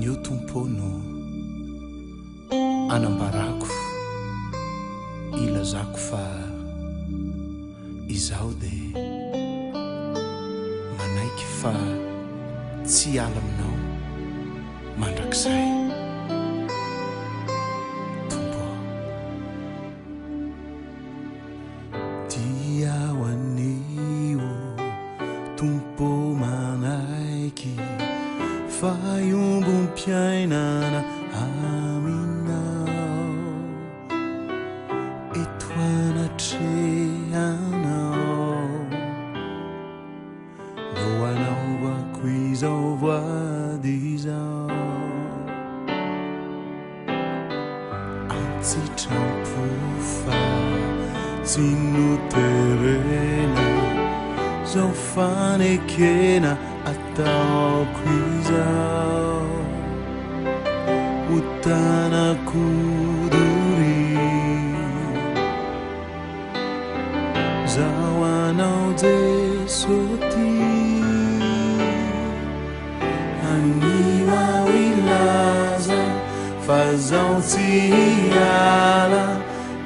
anio tompono anambarako ilazako fa izaho de manaiky fa tsy ala aminao mandrakizay tompo tiao anio tompo manaiky fa iombom-piainana aminao etoanatrehanao no anaovako izao voady izao antsitrampofa tsy noterena zao fanekena ataoko izao utanako duri zao anao jesoti aniwa ilaza fa zao tsy hiala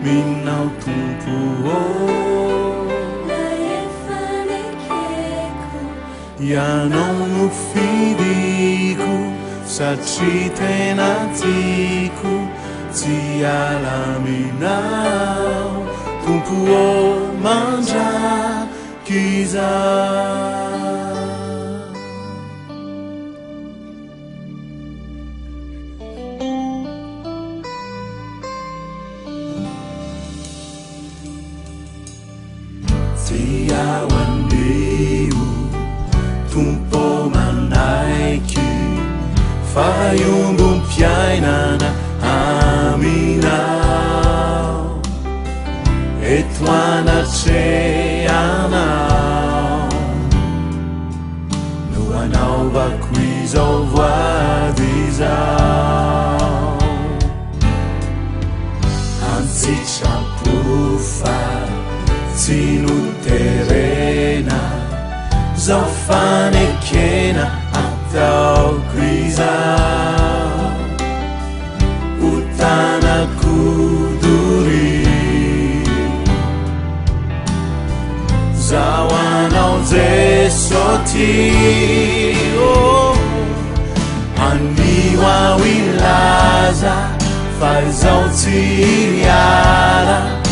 minao tompo ianao no fidiko satria tena tiako tsy ala minao tompo mandraky izaho tiao anio tompo manaiky fa iombom-piainana aminao etoanatrehanao no anaovako izao voady izao antsitrapofa tsy noterena zao fanekena ataoko izao utanako duri zao anao jesoti aniwa ilaza fa zao tsy hiala